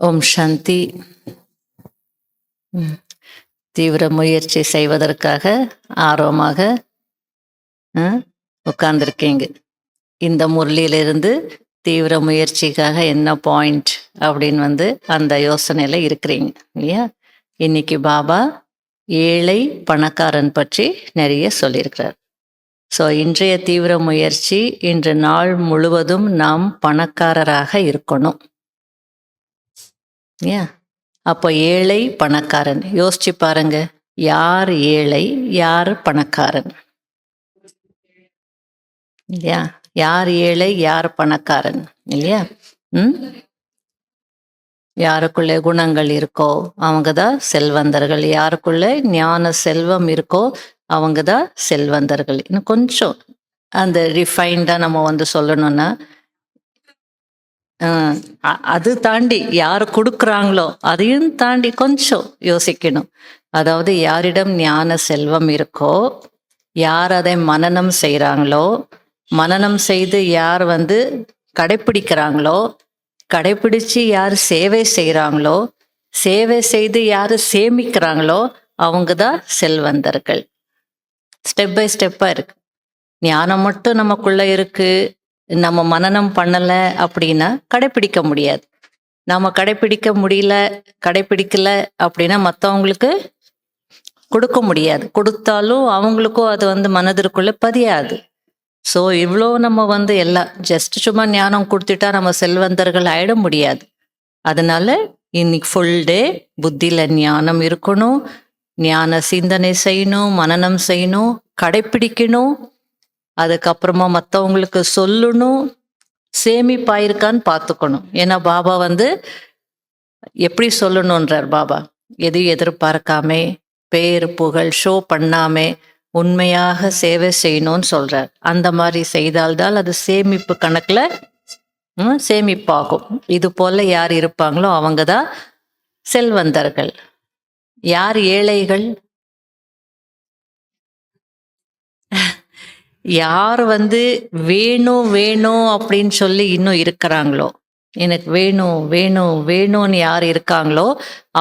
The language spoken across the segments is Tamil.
ஓம் சாந்தி. தீவிர முயற்சி செய்வதற்காக ஆர்வமாக உட்கார்ந்துருக்கீங்க. இந்த முரளியிலிருந்து தீவிர முயற்சிக்காக என்ன பாயிண்ட் அப்படின்னு அந்த யோசனையில இருக்கிறீங்க இல்லையா? இன்னைக்கு பாபா ஏழை பணக்காரன் பற்றி நிறைய சொல்லியிருக்கிறார். ஸோ இன்றைய தீவிர முயற்சி, இன்று நாள் முழுவதும் நாம் பணக்காரராக இருக்கணும். ஏன்? அப்போ ஏழை பணக்காரன் யோசிச்சு பாருங்க. யார் ஏழை, யார் பணக்காரன்? இல்லையா? யார் ஏழை, யார் பணக்காரன்? இல்லையா? யாருக்குள்ள குணங்கள் இருக்கோ அவங்க தான் செல்வந்தர்கள். யாருக்குள்ள ஞான செல்வம் இருக்கோ அவங்க தான் செல்வந்தர்கள். இன்னும் கொஞ்சம் அந்த ரிஃபைன்டா நம்ம சொல்லணும்னா, அது தாண்டி யார் கொடுக்குறாங்களோ அதையும் தாண்டி கொஞ்சம் யோசிக்கணும். அதாவது யாரிடம் ஞான செல்வம் இருக்கோ, யார் அதை மனனம் செய்கிறாங்களோ, மனனம் செய்து யார் கடைப்பிடிக்கிறாங்களோ, கடைப்பிடிச்சு யார் சேவை செய்கிறாங்களோ, சேவை செய்து யார் சேமிக்கிறாங்களோ அவங்க தான் செல்வந்தர்கள். ஸ்டெப் பை ஸ்டெப்பாக இருக்கு. ஞானம் மட்டும் நமக்குள்ள இருக்கு, நம்ம மனனம் பண்ணலை அப்படின்னா கடைப்பிடிக்க முடியாது. நம்ம கடைப்பிடிக்க முடியல, கடைப்பிடிக்கல அப்படின்னா மற்றவங்களுக்கு கொடுக்க முடியாது. கொடுத்தாலும் அவங்களுக்கும் அது மனதிற்குள்ள பதியாது. ஸோ இவ்வளோ நம்ம எல்லாம் ஜஸ்ட் சும்மா ஞானம் கொடுத்துட்டா நம்ம செல்வந்தர்கள் ஆயிட முடியாது. அதனால இன்னைக்கு ஃபுல் டே புத்தியில ஞானம் இருக்கணும், ஞான சிந்தனை செய்யணும், மனனம் செய்யணும், கடைப்பிடிக்கணும். அதுக்கப்புறமா மற்றவங்களுக்கு சொல்லணும், சேமிப்பாயிருக்கான்னு பார்த்துக்கணும். ஏன்னா பாபா எப்படி சொல்லணுன்றார் பாபா? எதையும் எதிர்பார்க்காம, பேர் புகழ் ஷோ பண்ணாமே உண்மையாக சேவை செய்யணும்னு சொல்றார். அந்த மாதிரி செய்தால்தான் அது சேமிப்பு கணக்குல சேமிப்பாகும். இது போல யார் இருப்பாங்களோ அவங்க தான் செல்வந்தர்கள். யார் ஏழைகள்? யார் வேணும் வேணும் அப்படின்னு சொல்லி இன்னும் இருக்கிறாங்களோ, எனக்கு வேணும் வேணும் வேணும்னு யார் இருக்காங்களோ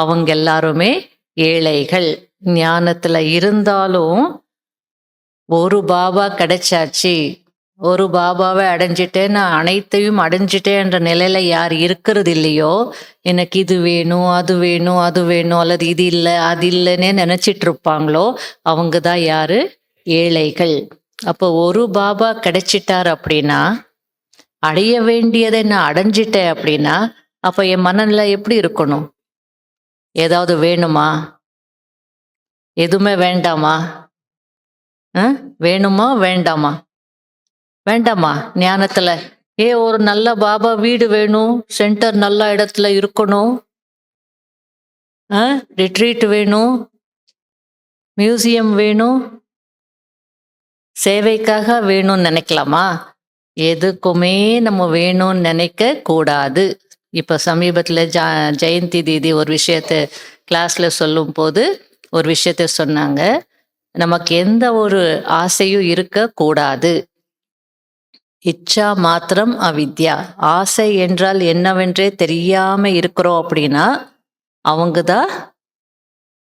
அவங்க எல்லாருமே ஏழைகள். ஞானத்துல இருந்தாலும் ஒரு பாபா கிடைச்சாச்சு, ஒரு பாபாவை அடைஞ்சிட்டேன், நான் அனைத்தையும் அடைஞ்சிட்டேன் என்ற நிலையில யார் இருக்கிறது இல்லையோ, எனக்கு இது வேணும் அது வேணும் அது வேணும் அல்லது இது இல்லை அது இல்லைன்னே நினைச்சிட்டு இருப்பாங்களோ அவங்க தான் யாரு? ஏழைகள். அப்போ ஒரு பாபா கிடைச்சிட்டார் அப்படின்னா, அடைய வேண்டியதை நான் அடைஞ்சிட்டேன் அப்படின்னா, அப்போ என் மனநிலை எப்படி இருக்கணும்? ஏதாவது வேணுமா? எதுவுமே வேண்டாமா? வேணுமா வேண்டாமா? வேண்டாமா? ஞானத்துல ஒரு நல்ல பாபா வீடு வேணும், சென்டர் நல்ல இடத்துல இருக்கணும், ரிட்ரீட் வேணும், மியூசியம் வேணும், சேவைக்காக வேணும்னு நினைக்கலாமா? எதுக்குமே நம்ம வேணும்னு நினைக்க கூடாது. இப்ப சமீபத்துல ஜெயந்தி தீதி ஒரு விஷயத்த கிளாஸ்ல சொல்லும் போது ஒரு விஷயத்த சொன்னாங்க. நமக்கு எந்த ஒரு ஆசையும் இருக்க கூடாது. இச்சா மாத்திரம் அவித்யா. ஆசை என்றால் என்னவென்றே தெரியாம இருக்கிறோம் அப்படின்னா அவங்க தான்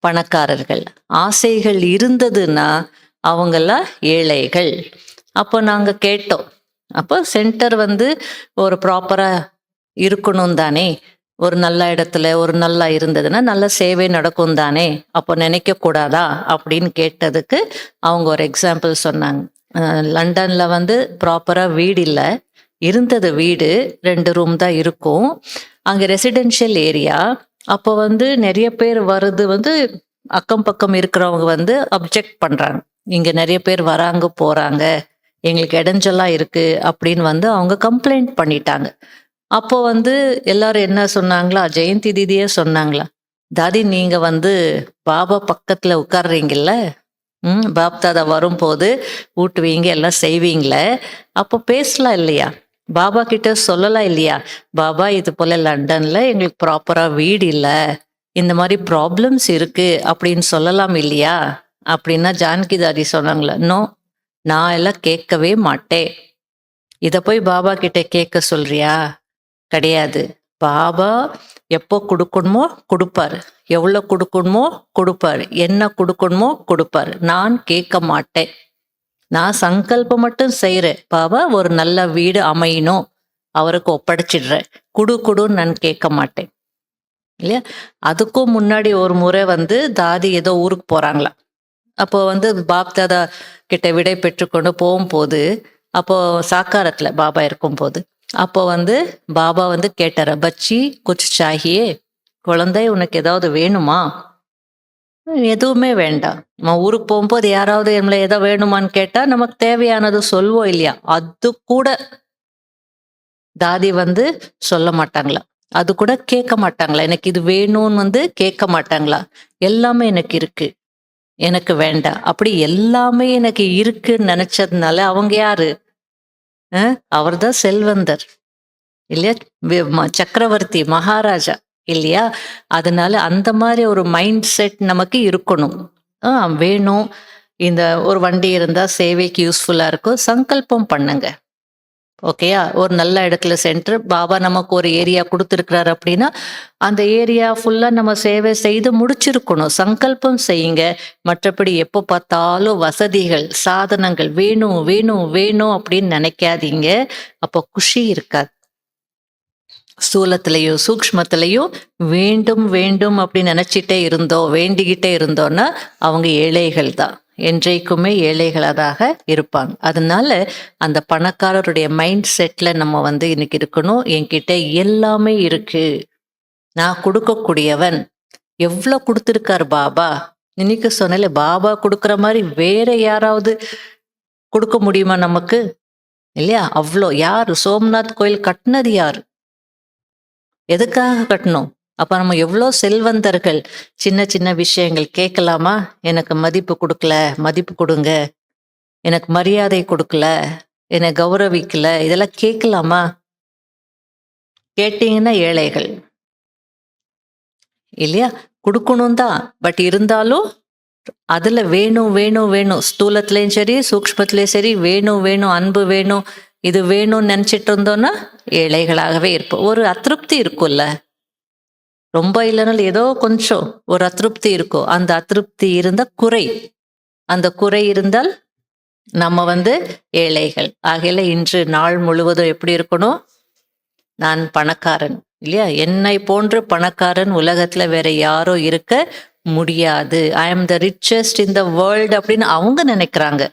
பணக்காரர்கள். ஆசைகள் இருந்ததுன்னா அவங்கெல்லாம் ஏழைகள். அப்போ நாங்க கேட்டோம், அப்போ சென்டர் ஒரு ப்ராப்பரா இருக்கணும் தானே, ஒரு நல்ல இடத்துல ஒரு நல்லா இருந்ததுன்னா நல்ல சேவை நடக்கும் தானே, அப்போ நினைக்க கூடாதா அப்படின்னு கேட்டதுக்கு அவங்க ஒரு எக்ஸாம்பிள் சொன்னாங்க. லண்டன்ல ப்ராப்பரா வீடு இல்லை, இருந்தது வீடு 2 ரூம் தான் இருக்கும். அங்க ரெசிடென்ஷியல் ஏரியா. அப்போ நிறைய பேர் வருது, அக்கம் பக்கம் இருக்கிறவங்க அப்ஜெக்ட் பண்றாங்க, இங்க நிறைய பேர் வராங்க போறாங்க, எங்களுக்கு இடைஞ்சலா இருக்கு அப்படின்னு அவங்க கம்ப்ளைண்ட் பண்ணிட்டாங்க. அப்போ எல்லாரும் என்ன சொன்னாங்களா, ஜெயந்தி தீதியே சொன்னாங்களா, தாதி நீங்க பாபா பக்கத்துல உட்கார்றீங்கல்ல, பாப்தாதா வரும்போது ஊட்டுவீங்க எல்லாம் செய்வீங்களே, அப்போ பேசலாம் இல்லையா? பாபா கிட்ட சொல்லலாம் இல்லையா? பாபா இது போல லண்டன்ல எங்களுக்கு ப்ராப்பரா வீடு இல்லை, இந்த மாதிரி ப்ராப்ளம்ஸ் இருக்கு அப்படின்னு சொல்லலாம் இல்லையா? அப்படின்னா ஜானகி தாதி சொன்னாங்களா, நோ, நான் எல்லாம் கேட்கவே மாட்டேன். இதை போய் பாபா கிட்ட கேட்க சொல்றியா? கிடையாது. பாபா எப்போ கொடுக்கணுமோ கொடுப்பாரு, எவ்வளோ கொடுக்கணுமோ கொடுப்பாரு, என்ன கொடுக்கணுமோ கொடுப்பாரு. நான் கேட்க மாட்டேன். நான் சங்கல்பம் மட்டும் செய்கிறேன். பாபா ஒரு நல்ல வீடு அமையணும், அவருக்கு ஒப்படைச்சிடுறேன். குடுன்னு நான் கேட்க மாட்டேன் இல்லையா. அதுக்கும் முன்னாடி ஒரு முறை தாதி ஏதோ ஊருக்கு போகிறாங்களாம். அப்போ பாப் தாதா கிட்ட விடை பெற்றுக்கொண்டு போகும்போது, அப்போ சாக்காரத்தில் பாபா இருக்கும்போது, அப்போ பாபா கேட்டார, பச்சி குச் சாகியே, குழந்தை உனக்கு ஏதாவது வேணுமா? எதுவுமே வேண்டாம். நம்ம ஊருக்கு போகும்போது யாராவது நம்மளை ஏதோ வேணுமான்னு கேட்டா நமக்கு தேவையானது சொல்வோம் இல்லையா, அது கூட தாதி சொல்ல மாட்டாங்களா, அது கூட கேட்க மாட்டாங்களா, எனக்கு இது வேணும்னு கேட்க மாட்டாங்களா. எல்லாமே எனக்கு இருக்கு, எனக்கு வேண்டாம். அப்படி எல்லாமே எனக்கு இருக்குன்னு நினைச்சதுனால அவங்க யாரு? அவர்தான் செல்வந்தர் இல்லையா, சக்கரவர்த்தி மகாராஜா இல்லையா. அதனால அந்த மாதிரி ஒரு மைண்ட் செட் நமக்கு இருக்கணும். வேணும், இந்த ஒரு வண்டி இருந்தா சேவைக்கு யூஸ்ஃபுல்லா இருக்கும், சங்கல்பம் பண்ணுங்க. ஓகேயா. ஒரு நல்ல இடத்துல சென்று பாபா நமக்கு ஒரு ஏரியா கொடுத்துருக்கிறாரு அப்படின்னா அந்த ஏரியா ஃபுல்லா நம்ம சேவை செய்து முடிச்சிருக்கணும், சங்கல்பம் செய்யுங்க. மற்றபடி எப்போ பார்த்தாலும் வசதிகள் சாதனங்கள் வேணும் வேணும் வேணும் அப்படின்னு நினைக்காதீங்க. அப்போ குஷி இருக்காது. ஸ்தூலத்திலையும் சூக்ஷ்மத்திலையும் வேண்டும் வேண்டும் அப்படின்னு நினைச்சிட்டே இருந்தோம், வேண்டிக்கிட்டே இருந்தோம்னா அவங்க ஏழைகள் தான், என்றைக்குமே ஏழைகளாக இருப்பாங்க. அதனால அந்த பணக்காரருடைய மைண்ட் செட்ல நம்ம இன்னைக்கு இருக்கணும். என்கிட்ட எல்லாமே இருக்கு, நான் கொடுக்கக்கூடியவன். எவ்வளவு கொடுத்துருக்காரு பாபா. இன்னைக்கு சொன்னல, பாபா கொடுக்குற மாதிரி வேற யாராவது கொடுக்க முடியுமா நமக்கு இல்லையா. அவ்வளோ. யாரு சோம்நாத் கோயில் கட்டினது யாரு? எதுக்காக கட்டணும்? அப்ப நம்ம எவ்வளோ செல்வந்தர்கள். சின்ன சின்ன விஷயங்கள் கேட்கலாமா? எனக்கு மதிப்பு கொடுக்கல, மதிப்பு கொடுங்க. எனக்கு மரியாதை கொடுக்கல, என்னை கௌரவிக்கல, இதெல்லாம் கேட்கலாமா? கேட்டீங்கன்னா ஏழைகள் இல்லையா. கொடுக்கணும் தான், பட் இருந்தாலும் அதுல வேணும் வேணும் வேணும், ஸ்தூலத்திலையும் சரி சூக்ஷ்மத்திலையும் சரி வேணும் வேணும், அன்பு வேணும், இது வேணும்னு நினைச்சிட்டு இருந்தோம்னா ஏழைகளாகவே இருப்போம். ஒரு அதிருப்தி இருக்கும்ல, ரொம்ப இல்லைனாலும் ஏதோ கொஞ்சம் ஒரு அதிருப்தி இருக்கும். அந்த அதிருப்தி இருந்த குறை, அந்த குறை இருந்தால் நம்ம ஏழைகள். ஆகையில இன்று நாள் முழுவதும் எப்படி இருக்கணும்? நான் பணக்காரன் இல்லையா, என்னை போன்று பணக்காரன் உலகத்துல வேற யாரும் இருக்க முடியாது. ஐ ஆம் the richest in the world அப்படின்னு அவங்க நினைக்கிறாங்க.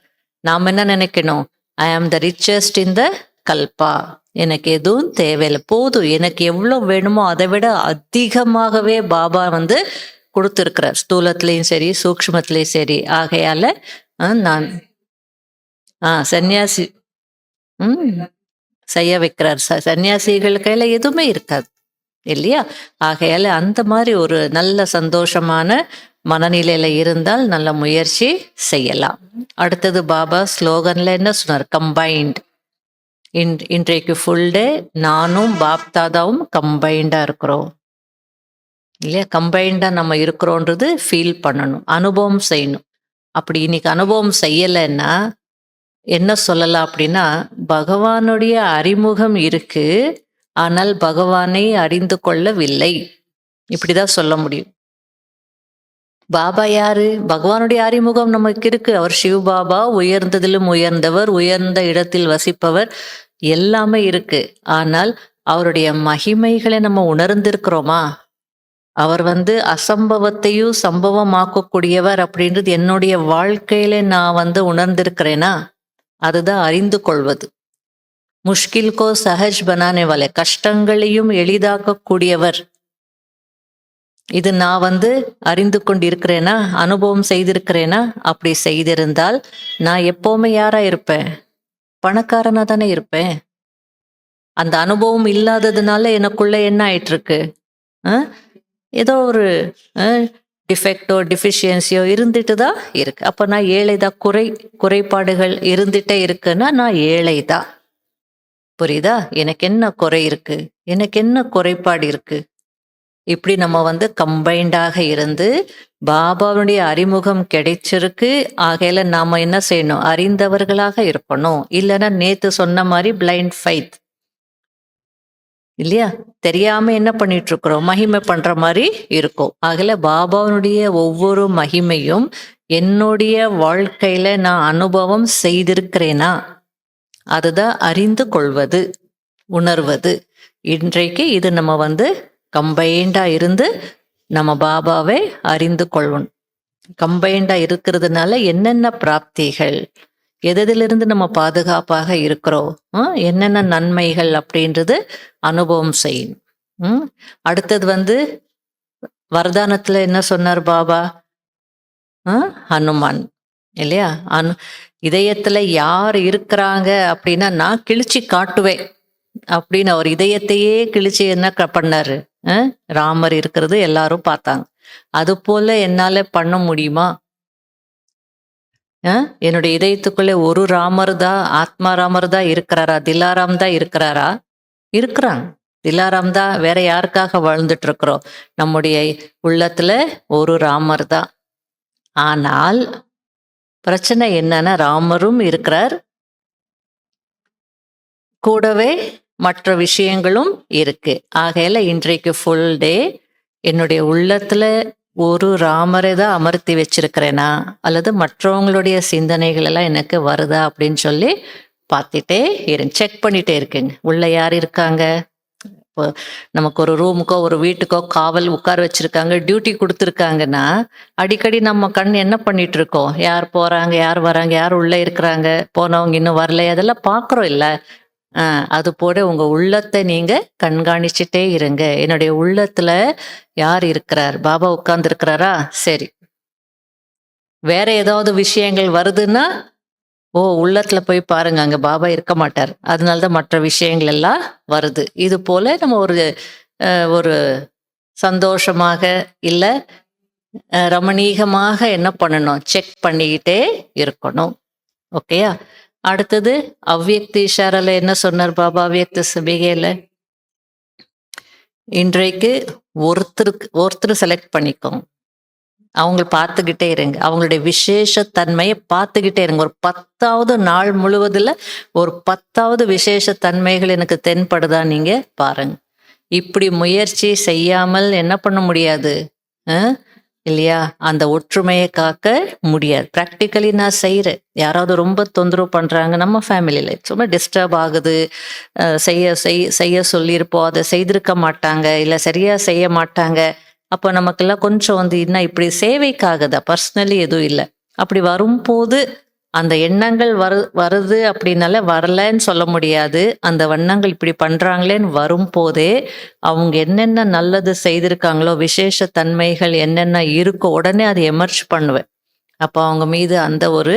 நாம் என்ன நினைக்கணும்? ஐ ஆம் த ரிச்சஸ்ட் இன் த கல்பா. எனக்கு எதுவும் தேவையில்லை, போதும், எனக்கு எவ்வளவு வேணுமோ அதை விட அதிகமாகவே பாபா கொடுத்துருக்கிறார், ஸ்தூலத்திலையும் சரி சூக்ஷ்மத்திலையும் சரி. ஆகையால நான் சன்னியாசி செய்ய வைக்கிறார். சன்னியாசிகள் கையில எதுவுமே இருக்காது இல்லையா. ஆகையால அந்த மாதிரி ஒரு நல்ல சந்தோஷமான மனநிலையில இருந்தால் நல்ல முயற்சி செய்யலாம். அடுத்தது பாபா ஸ்லோகன்ல என்ன சொன்னார்? கம்பைன்ட். இன்றைக்கு ஃபுல் டே நானும் பாப் தாதாவும் கம்பைண்டா இருக்கிறோம் இல்லையா. கம்பைண்டா நம்ம இருக்கிறோன்றது ஃபீல் பண்ணணும், அனுபவம் செய்யணும். அப்படி இன்னைக்கு அனுபவம் செய்யலைன்னா என்ன சொல்லலாம் அப்படின்னா, பகவானுடைய அறிமுகம் இருக்கு, ஆனால் பகவானை அறிந்து கொள்ளவில்லை, இப்படிதான் சொல்ல முடியும். பாபா யாரு? பகவானுடைய அறிமுகம் நமக்கு இருக்கு. அவர் சிவ பாபா, உயர்ந்ததிலும் உயர்ந்தவர், உயர்ந்த இடத்தில் வசிப்பவர், எல்லாமே இருக்கு. ஆனால் அவருடைய மகிமைகளை நம்ம உணர்ந்திருக்கிறோமா? அவர் அசம்பவத்தையும் சம்பவமாக்கக்கூடியவர் அப்படின்றது என்னுடைய வாழ்க்கையில நான் உணர்ந்திருக்கிறேனா? அதுதான் அறிந்து கொள்வது. முஷ்கில் கோ சஹஜ் பனானே வாலே, கஷ்டங்களையும் எளிதாக்கக்கூடியவர். இது நான் அறிந்து கொண்டிருக்கிறேனா, அனுபவம் செய்திருக்கிறேனா? அப்படி செய்திருந்தால் நான் எப்பவுமே யாரா இருப்பேன்? பணக்காரனா தானே இருப்பேன். அந்த அனுபவம் இல்லாததுனால எனக்குள்ள என்ன ஆயிட்டு இருக்கு? ஏதோ ஒரு டிஃபெக்டோ டிஃபிஷியன்சியோ இருந்துட்டு தான் இருக்கு. அப்போ நான் ஏழைதான். குறைபாடுகள் இருந்துட்டே இருக்குன்னா நான் ஏழைதான். புரியுதா? எனக்கு என்ன குறை இருக்கு, எனக்கு என்ன குறைபாடு இருக்கு? இப்படி நம்ம கம்பைண்டாக இருந்து பாபாவுடைய அறிமுகம் கிடைச்சிருக்கு. ஆகையில நாம என்ன செய்யணும்? அறிந்தவர்களாக இருக்கணும். இல்லைன்னா நேத்து சொன்ன மாதிரி பிளைண்ட் ஃபைத் இல்லையா, தெரியாம என்ன பண்ணிட்டு இருக்கிறோம், மகிமை பண்ற மாதிரி இருக்கும். ஆகல பாபாவுடைய ஒவ்வொரு மகிமையும் என்னுடைய வாழ்க்கையில நான் அனுபவம் செய்திருக்கிறேனா, அதுதான் அறிந்து கொள்வது, உணர்வது. இன்றைக்கு இது நம்ம வந்து கம்பைண்டா இருந்து நம்ம பாபாவை அறிந்து கொள்வோம். கம்பைண்டா இருக்கிறதுனால என்னென்ன பிராப்திகள், எதிலிருந்து நம்ம பாதுகாப்பாக இருக்கிறோம், என்னென்ன நன்மைகள் அப்படின்றது அனுபவம் செய்யும். அடுத்தது வந்து வரதானத்துல என்ன சொன்னார் பாபா? ஹனுமான் இல்லையா? இதயத்துல யார் இருக்கிறாங்க அப்படின்னா நான் கிழிச்சு காட்டுவேன் அப்படின்னு அவர் இதயத்தையே கிழிச்சு என்ன பண்ணாரு? ராமர் இருக்கிறது எல்லாரும் பார்த்தாங்க. அது போல என்னால பண்ண முடியுமா? என்னுடைய இதயத்துக்குள்ளே ஒரு ராமர் தான், ஆத்மா ராமர் தான் இருக்கிறாரா? திலாராம் தான் இருக்கிறாரா? இருக்கிறாங்க. திலாராம் தான். வேற யாருக்காக வாழ்ந்துட்டு இருக்கிறோம்? நம்முடைய உள்ளத்துல ஒரு ராமர் தான். ஆனால் பிரச்சனை என்னன்னா, ராமரும் இருக்கிறார், கூடவே மற்ற விஷயங்களும் இருக்கு. ஆகையில இன்றைக்கு ஃபுல் டே என்னுடைய உள்ளத்துல ஒரு ராமரை தான் அமர்த்தி வச்சிருக்கிறேனா, அல்லது மற்றவங்களுடைய சிந்தனைகள் எல்லாம் எனக்கு வருதா அப்படின்னு சொல்லி பார்த்துட்டே செக் பண்ணிட்டே இருக்குங்க. உள்ள யார் இருக்காங்க? இப்போ நமக்கு ஒரு ரூமுக்கோ ஒரு வீட்டுக்கோ காவல் உட்கார வச்சிருக்காங்க, டியூட்டி கொடுத்துருக்காங்கன்னா அடிக்கடி நம்ம கண் என்ன பண்ணிட்டு இருக்கோம்? யார் போறாங்க, யார் வராங்க, யார் உள்ள இருக்கிறாங்க, போனவங்க இன்னும் வரல, அதெல்லாம் பார்க்குறோம் இல்லை? அது போல உங்க உள்ளத்தை நீங்க கண்காணிச்சுட்டே இருங்க. என்னுடைய உள்ளத்துல யார் இருக்கிறார்? பாபா உட்கார்ந்து இருக்கிறாரா? சரி. வேற ஏதாவது விஷயங்கள் வருதுன்னா, உள்ளத்துல போய் பாருங்க, அங்க பாபா இருக்க மாட்டார். அதனாலதான் மற்ற விஷயங்கள் எல்லாம் வருது. இது போல நம்ம ஒரு சந்தோஷமாக இல்ல ரமணீகமாக என்ன பண்ணணும்? செக் பண்ணிக்கிட்டே இருக்கணும். ஓகேயா? அடுத்தது அவ்வியக்தி இஷாரால என்ன சொன்னார் பாபா? அவ்வியக்த சபிகையில இன்றைக்கு ஒருத்தர் செலக்ட் பண்ணிக்கோங்க. அவங்க பார்த்துக்கிட்டே இருங்க. அவங்களுடைய விசேஷ தன்மையை பார்த்துக்கிட்டே இருங்க. ஒரு 10வது நாள் முழுவதுல ஒரு 10வது விசேஷ தன்மைகள் எனக்கு தென்படுதா நீங்க பாருங்க. இப்படி முயற்சி செய்யாமல் என்ன பண்ண முடியாது இல்லையா? அந்த ஒற்றுமையை காக்க முடியாது. ப்ராக்டிக்கலி நான் செய்கிறேன். யாராவது ரொம்ப தொந்தரவு பண்ணுறாங்க நம்ம ஃபேமிலியில், சும்மா டிஸ்டர்ப் ஆகுது, செய்ய சொல்லியிருப்போம், அதை செய்திருக்க மாட்டாங்க, இல்லை சரியாக செய்ய மாட்டாங்க. அப்போ நமக்கெல்லாம் கொஞ்சம் வந்து இன்னும் இப்படி சேவைக்காகுதா, பர்சனலி எதுவும் இல்லை. அப்படி வரும்போது அந்த எண்ணங்கள் வருது அப்படின்னால வரலன்னு சொல்ல முடியாது. அந்த வண்ணங்கள் இப்படி பண்றாங்களேன்னு வரும்போதே அவங்க என்னென்ன நல்லது செய்திருக்காங்களோ, விசேஷ தன்மைகள் என்னென்ன இருக்கோ உடனே அதை எமர்ஜ் பண்ணுவேன். அப்போ அவங்க மீது அந்த ஒரு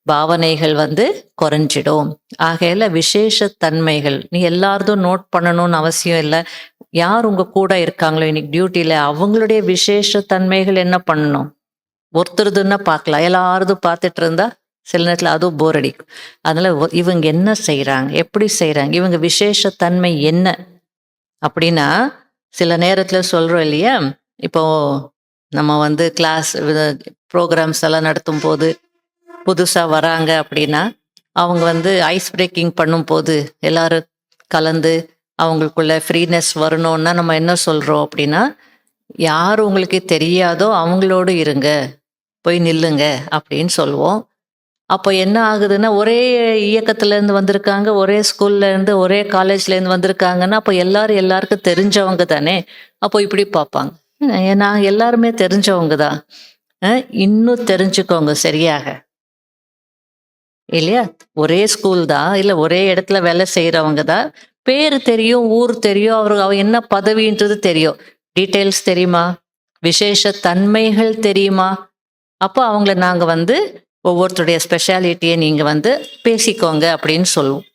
பாவனைகள் வந்து குறைஞ்சிடும். ஆகையில விசேஷ தன்மைகள் நீ எல்லாரும் நோட் பண்ணணும்னு அவசியம் இல்லை. யார் உங்க கூட இருக்காங்களோ இன்னைக்கு டியூட்டியில, அவங்களுடைய விசேஷ தன்மைகள் என்ன பண்ணணும்? ஒருத்தருதுன்னா பார்க்கலாம், எல்லாரும் பார்த்துட்டு இருந்தா சில நேரத்தில் அதுவும் போர் அடிக்கும். அதனால இவங்க என்ன செய்யறாங்க, எப்படி செய்யறாங்க, இவங்க விசேஷ தன்மை என்ன அப்படின்னா, சில நேரத்துல சொல்றோம் இல்லையா? இப்போ நம்ம வந்து கிளாஸ் ப்ரோக்ராம்ஸ் எல்லாம் நடத்தும் போது புதுசா வராங்க அப்படின்னா, அவங்க வந்து ஐஸ் பிரேக்கிங் பண்ணும் போது எல்லாரும் கலந்து அவங்களுக்குள்ள ஃப்ரீனஸ் வரணும்னா நம்ம என்ன சொல்றோம் அப்படின்னா, யார் உங்களுக்கு தெரியாதோ அவங்களோடு இருங்க, போய் நில்லுங்க அப்படின்னு சொல்லுவோம். அப்போ என்ன ஆகுதுன்னா, ஒரே இயக்கத்துலேருந்து வந்திருக்காங்க, ஒரே ஸ்கூல்லேருந்து, ஒரே காலேஜ்லேருந்து வந்திருக்காங்கன்னா, அப்போ எல்லாருக்கும் தெரிஞ்சவங்க தானே. அப்போ இப்படி பார்ப்பாங்க, நாங்கள் எல்லாருமே தெரிஞ்சவங்க தான். இன்னும் தெரிஞ்சுக்கோங்க சரியாக, இல்லையா? ஒரே ஸ்கூல் தான், இல்லை ஒரே இடத்துல வேலை செய்கிறவங்க தான். பேர் தெரியும், ஊர் தெரியும், அவ என்ன பதவின்றது தெரியும். டீட்டெயில்ஸ் தெரியுமா? விசேஷ தன்மைகள் தெரியுமா? அப்போ அவங்கள நாங்கள் வந்து ஒவ்வொருத்தருடைய ஸ்பெஷாலிட்டியை நீங்கள் வந்து பேசிக்கோங்க அப்படின்னு சொல்லுவோம்.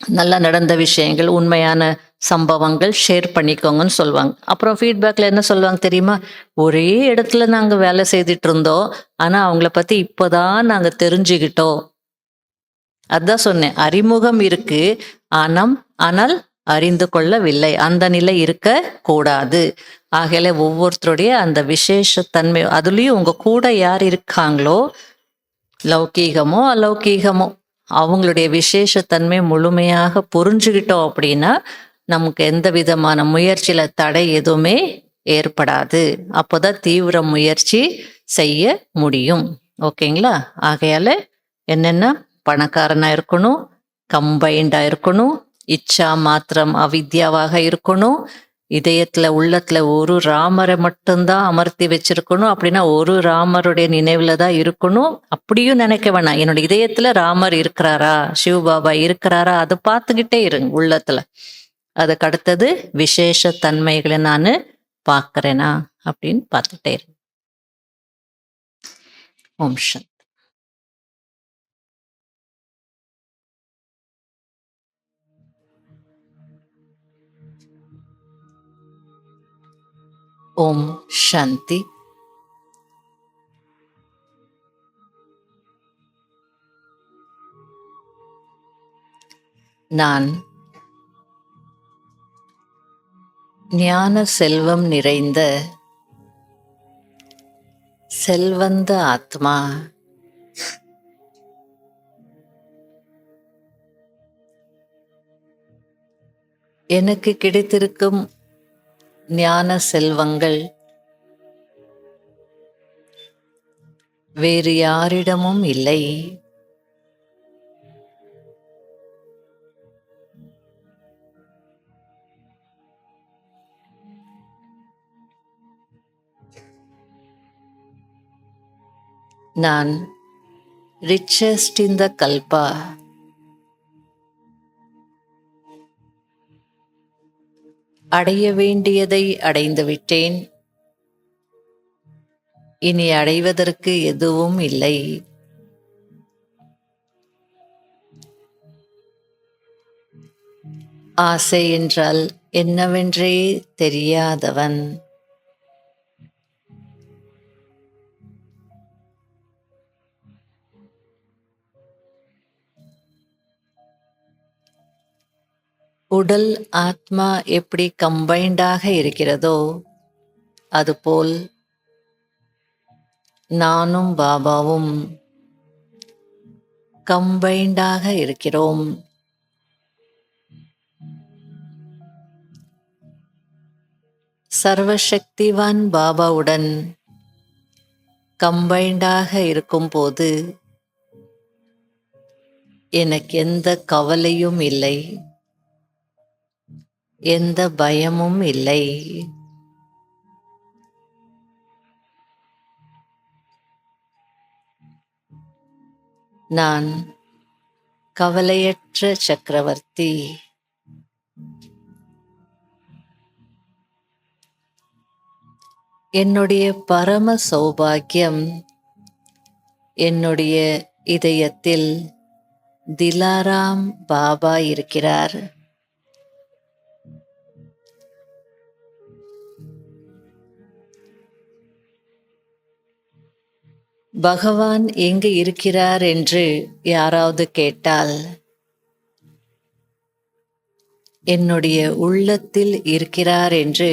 நல்லா நடந்த விஷயங்கள், உண்மையான சம்பவங்கள் ஷேர் பண்ணிக்கோங்கன்னு சொல்லுவாங்க. அப்புறம் ஃபீட்பேக்கில் என்ன சொல்லுவாங்க தெரியுமா? ஒரே இடத்துல நாங்கள் வேலை செய்துட்டு இருந்தோம், ஆனால் அவங்கள பற்றி இப்போதான் நாங்கள் தெரிஞ்சுக்கிட்டோம். அதான் சொன்னேன், அறிமுகம் இருக்கு, ஆனால் அறிந்து கொள்ளவில்லை. அந்த நிலை இருக்க கூடாது. ஆகையில ஒவ்வொருத்தருடைய அந்த விசேஷ தன்மை, அதுலேயும் உங்க கூட யார் இருக்காங்களோ, லௌகீகமோ அலௌகீகமோ, அவங்களுடைய விசேஷ தன்மை முழுமையாக புரிஞ்சுக்கிட்டோம் அப்படின்னா நமக்கு எந்த விதமான முயற்சியில தடை எதுவுமே ஏற்படாது. அப்போதான் தீவிர முயற்சி செய்ய முடியும். ஓகேங்களா? ஆகையால என்னென்ன பணக்காரனா இருக்கணும், கம்பைண்டா இருக்கணும், இச்சா மாத்திரம் அவித்யாவாக இருக்கணும், இதயத்துல உள்ளத்துல ஒரு ராமரை மட்டும்தான் அமர்த்தி வச்சிருக்கணும். அப்படின்னா ஒரு ராமருடைய நினைவுல தான் இருக்கணும். அப்படியும் நினைக்க வேணாம், என்னோட இதயத்துல ராமர் இருக்கிறாரா, சிவபாபா இருக்கிறாரா, அதை பார்த்துக்கிட்டே இருங்க உள்ளத்துல. அதுக்கு அடுத்தது விசேஷ தன்மைகளை நான் பார்க்கறேனா அப்படின்னு பார்த்துட்டே இருங்க. ஓம் சாந்தி. ஓம் சாந்தி. நான் ஞான செல்வம் நிறைந்த செல்வந்த ஆத்மா. எனக்கு கிடைத்திருக்கும் ஞான செல்வங்கள் வேறு யாரிடமும் இல்லை. நான் ரிச்சஸ்ட் இன் த கல்பா. அடைய வேண்டியதை அடைந்து விட்டேன். இனி அடைவதற்கு எதுவும் இல்லை. ஆசை என்றால் என்னவென்றே தெரியாதவன். உடல் ஆத்மா எப்படி கம்பைண்டாக இருக்கிறதோ அதுபோல் நானும் பாபாவும் கம்பைண்டாக இருக்கிறோம். சர்வசக்திவான் பாபாவுடன் கம்பைண்டாக இருக்கும்போது எனக்கு எந்த கவலையும் இல்லை, எந்த பயமும் இல்லை. நான் கவலையற்ற சக்கரவர்த்தி. என்னுடைய பரம சௌபாக்கியம் என்னுடைய இதயத்தில் திலாராம் பாபா இருக்கிறார். பகவான் எங்கு இருக்கிறார் என்று யாராவது கேட்டால் என்னுடைய உள்ளத்தில் இருக்கிறார் என்று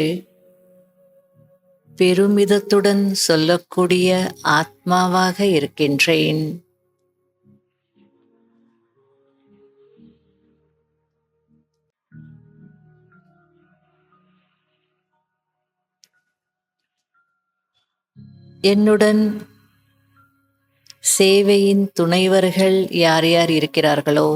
பெருமிதத்துடன் சொல்லக்கூடிய ஆத்மாவாக இருக்கின்றேன். என்னுடன் சேவையின் துணைவர்கள் யார் யார் இருக்கிறார்களோ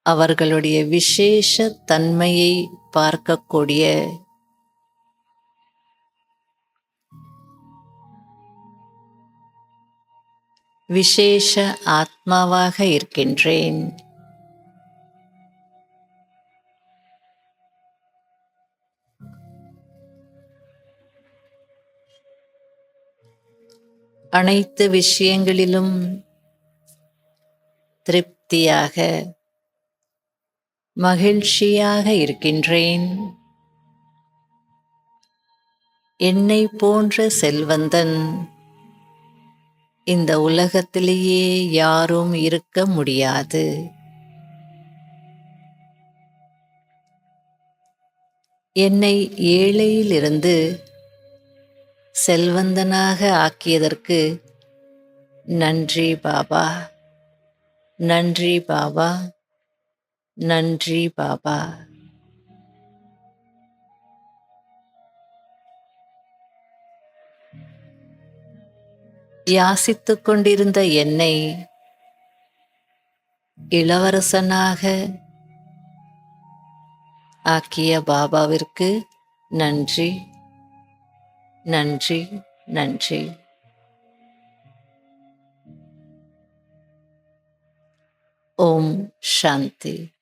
அவர்களுடைய விசேஷ தன்மையை பார்க்கக்கூடிய விசேஷ ஆத்மாவாக இருக்கின்றேன். அனைத்து விஷயங்களிலும் திருப்தியாக மகிழ்ச்சியாக இருக்கின்றேன். என்னை போன்ற செல்வந்தன் இந்த உலகத்திலேயே யாரும் இருக்க முடியாது. என்னை ஏழையிலிருந்து செல்வந்தனாக ஆக்கியதற்கு நன்றி பாபா. நன்றி பாபா, நன்றி பாபா. யாசித்துக் கொண்டிருந்த என்னை இளவரசனாக ஆக்கிய பாபாவிற்கு நன்றி, நன்றி, நன்றி. ஓம் சாந்தி.